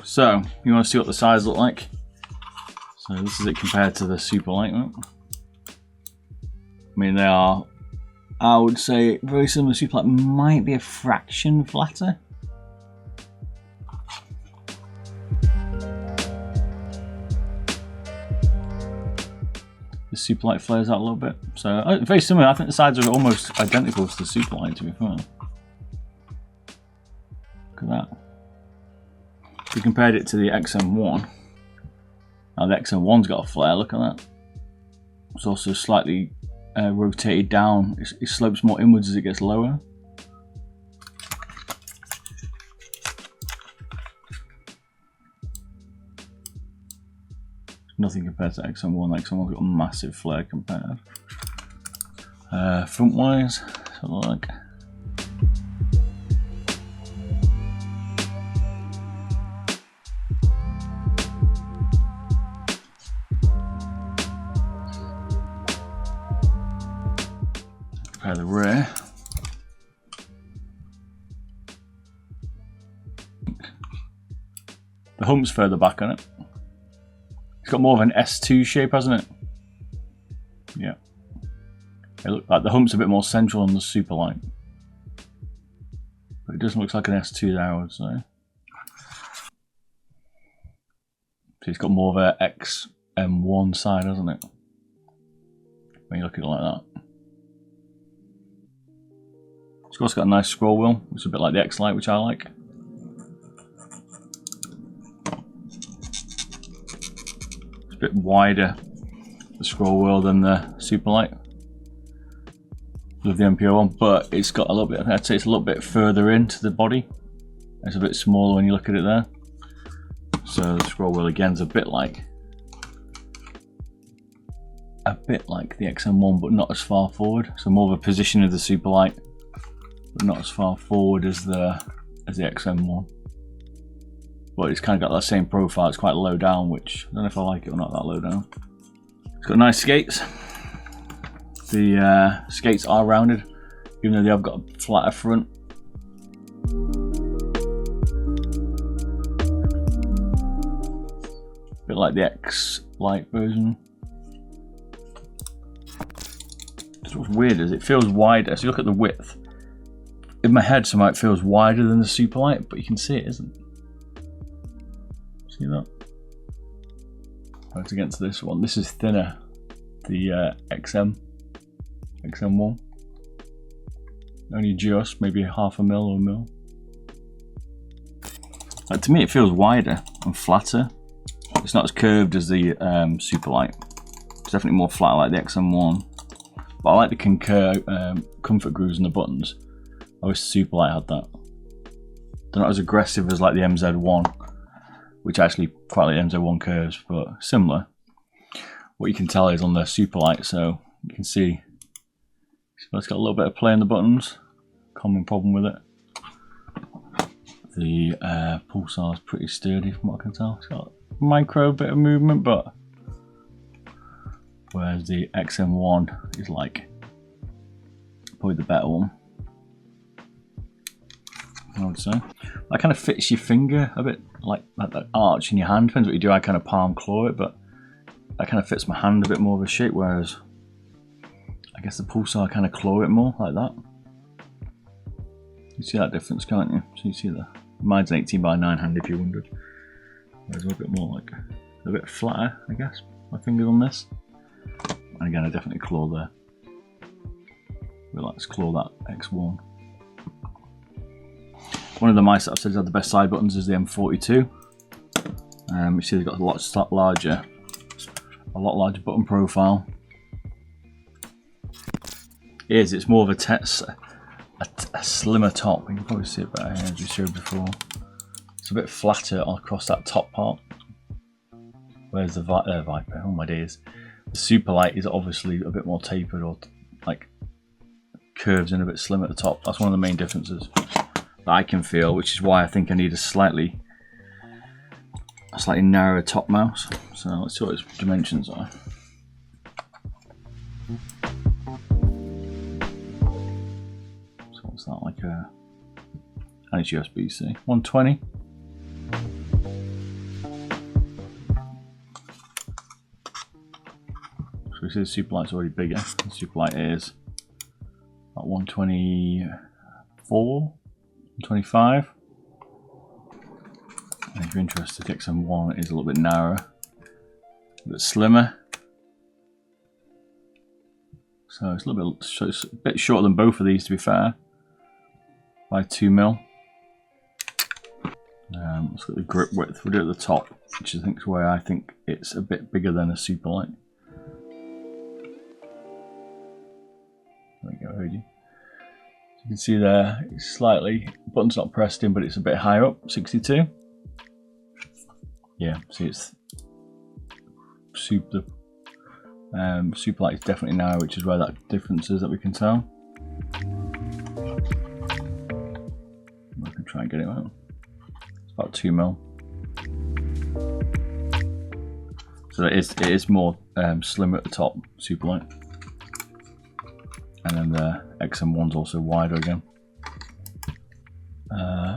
So you want to see what the sides look like. So this is it compared to the Superlight. Right? I mean, they are, I would say, very similar. Superlight might be a fraction flatter. The Superlight flares out a little bit. So very similar. I think the sides are almost identical to the Superlight, to be fair. Look at that. We compared it to the XM1. Now the XM1's got a flare, look at that. It's also slightly rotated down. It slopes more inwards as it gets lower. Nothing compared to XM1. The XM1's got a massive flare compared. Front wise, so like. Compare the rear. The hump's further back on it. It's got more of an S2 shape, hasn't it? Yeah. It looks like the hump's a bit more central on the Superlight. But it doesn't look like an S2 there, I would say. So it's got more of a XM1 side, hasn't it? When you look at it like that. It's also got a nice scroll wheel, which is a bit like the X-Lite, which I like. It's a bit wider, the scroll wheel, than the Superlight with the MPO1, but it's got a little bit, I'd say it's a little bit further into the body. It's a bit smaller when you look at it there. So the scroll wheel again is a bit like the XM1, but not as far forward. So more of a position of the Superlight, but not as far forward as the XM1. But it's kind of got that same profile. It's quite low down, which I don't know if I like it or not, that low down. It's got nice skates. The skates are rounded, even though they have got a flatter front. A bit like the X-Lite version. So what's weird is it feels wider. So you look at the width. In my head, somehow it feels wider than the Superlight, but you can see it isn't. See that? Right against this one. This is thinner. The XM1. Only just, maybe half a mil or a mil. Like, to me, it feels wider and flatter. It's not as curved as the Superlight. It's definitely more flat like the XM1. But I like the comfort grooves and the buttons. I wish the Superlight had that. They're not as aggressive as like the MZ1, which actually quite like the MZ1 curves, but similar. What you can tell is on the Superlight, so you can see it's got a little bit of play in the buttons. Common problem with it. The Pulsar is pretty sturdy from what I can tell. It's got a micro bit of movement, but whereas the XM1 is like probably the better one, I would say. That kind of fits your finger a bit, like that arch in your hand. Depends what you do. I kind of palm claw it, but that kind of fits my hand a bit more of a shape, whereas I guess the Pulsar kind of claw it more like that. You see that difference, can't you? So you see mine's an 18x9 hand if you wondered. Whereas a little bit more like a bit flatter, I guess. My fingers on this. And again, I definitely claw there. We like to claw that X1. One of the mice that I've said has had the best side buttons is the M42. You see they've got a lot larger button profile. It's more of a slimmer top. You can probably see it better here as we showed before. It's a bit flatter across that top part. Whereas the Viper, oh my days. The Superlight is obviously a bit more tapered, or like curves in a bit slim at the top. That's one of the main differences that I can feel, which is why I think I need a slightly narrower top mouse. So let's see what its dimensions are. So what's that, like and it's USB-C, 120. we see the Superlight's already bigger. The Superlight is about 124, 125. And if you're interested, the XM1 is a little bit narrower, a bit slimmer. So it's a bit shorter than both of these, to be fair, by 2mm. Let's look at the grip width. We'll do it at the top, which I think is where I think it's a bit bigger than a Superlight. There we go, heard you. So you can see there, it's slightly, button's not pressed in, but it's a bit higher up, 62. Yeah, see it's Superlight is definitely narrow, which is where that difference is that we can tell. I can try and get it out. It's about 2mm. So it is more slimmer at the top, Superlight. And then the XM1's also wider again.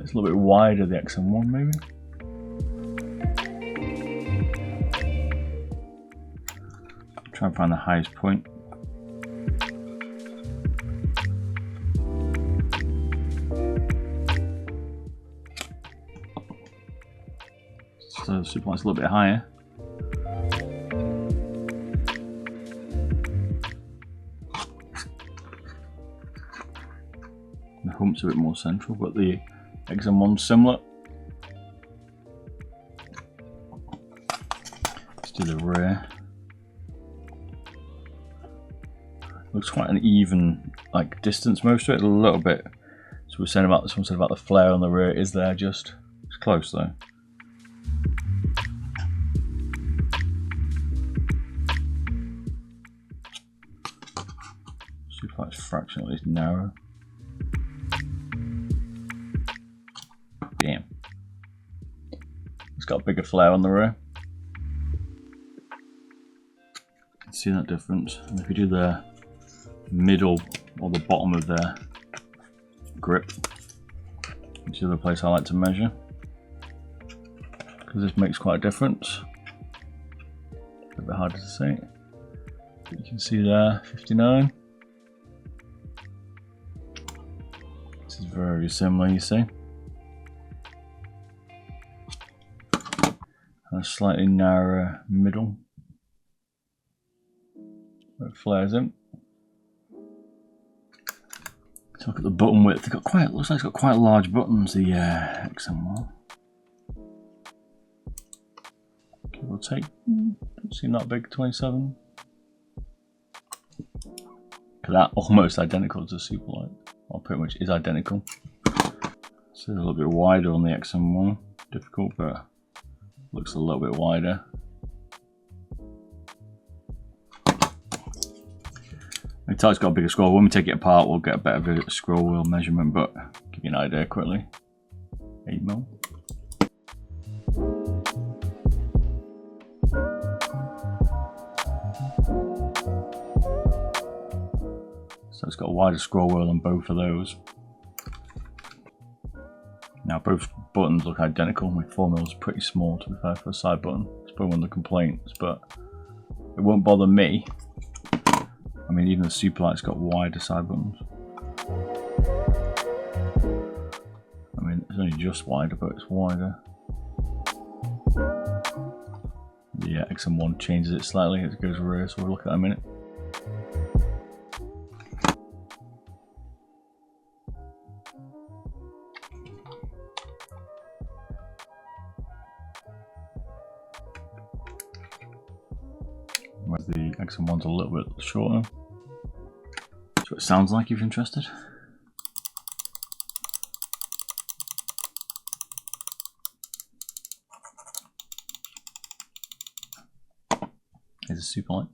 It's a little bit wider, the XM1 maybe. Try and find the highest point. So the Superlight's a little bit higher. The hump's a bit more central, but the XM1's similar. Let's do the rear. Looks quite an even distance most of it, a little bit. So we're saying about someone said about the flare on the rear is there just. It's close though. Superlight's fractionally narrow. Damn. It's got a bigger flare on the rear. You can see that difference. And if you do the middle or the bottom of the grip, which is the other place I like to measure, because this makes quite a difference. A bit harder to see, but you can see there 59. This is very similar, you see, and a slightly narrower middle where it flares in. Look at the button width. They've got quite. Looks like it's got quite large buttons. The XM1. Give or take. Don't seem that big. 27. Look at that. Almost identical to Superlight. Well, pretty much is identical. So a little bit wider on the XM1. Difficult, but looks a little bit wider. The tight's got a bigger scroll. When we take it apart, we'll get a better scroll wheel measurement, but give you an idea quickly. 8mm. So it's got a wider scroll wheel on both of those. Now both buttons look identical. My 4mm is pretty small, to be fair, for a side button. It's probably one of the complaints, but it won't bother me. I mean, even the Superlight's got wider side buttons. I mean, it's only just wider, but it's wider. The XM1 changes it slightly as it goes rear, so we'll look at that in a minute. Whereas the XM1's a little bit shorter. That's what it sounds like if you're interested. Here's a Superlight.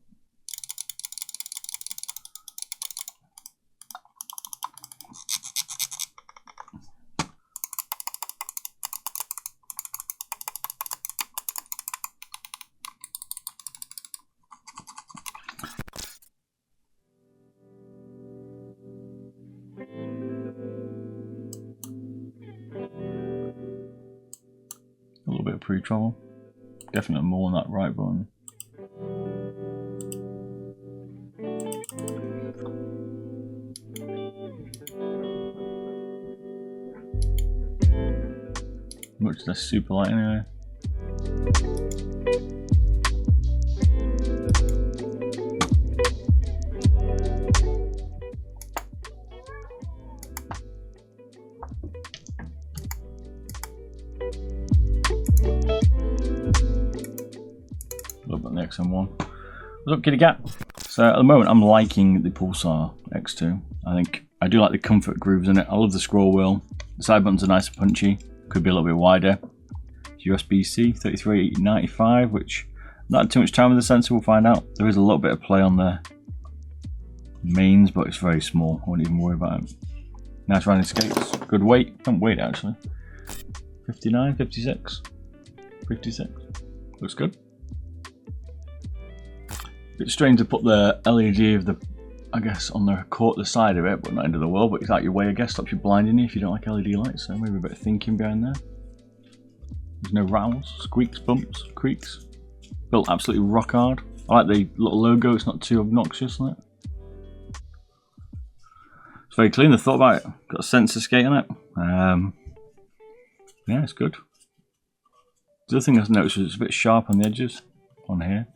A little bit of pretravel. Definitely more on that right button. much less super light anyway. A little bit on the XM1. What's up, kitty cat? So at the moment I'm liking the Pulsar X2. I think I do like the comfort grooves in it. I love the scroll wheel. The side buttons are nice and punchy. Could be a little bit wider. USB-C 3395, which not had too much time with the sensor, we'll find out. There is a little bit of play on the mains, but it's very small. I wouldn't even worry about it. Nice rounding skates. Good weight. Don't weight actually. 59, 56, 56. Looks good. Bit strange to put the LED of the, I guess, on the side of it, but not into the world. But it's out your way, I guess. Stops you blinding you if you don't like LED lights. So maybe a bit of thinking behind there. There's no rattles, squeaks, bumps, creaks. Built absolutely rock hard. I like the little logo. It's not too obnoxious, isn't it? It's very clean. I thought about it. Got a sensor skate on it. Yeah, it's good. The other thing I've noticed is it's a bit sharp on the edges on here.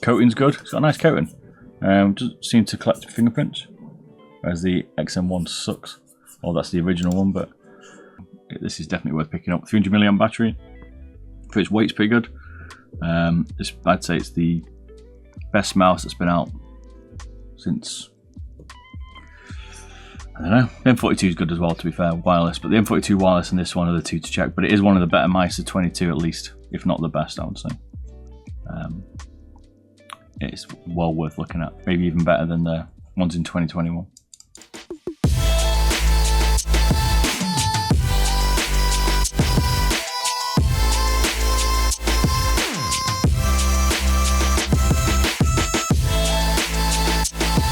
Coating's good. It's got a nice coating. Doesn't seem to collect fingerprints, whereas the XM1 sucks. Well, that's the original one, but this is definitely worth picking up. 300 mAh battery. For its weight's pretty good. I'd say it's the best mouse that's been out since, I don't know. The M42 is good as well, to be fair, wireless. But the M42 wireless and this one are the two to check. But it is one of the better mice of 22 at least, if not the best, I would say. It's well worth looking at. Maybe even better than the ones in 2021.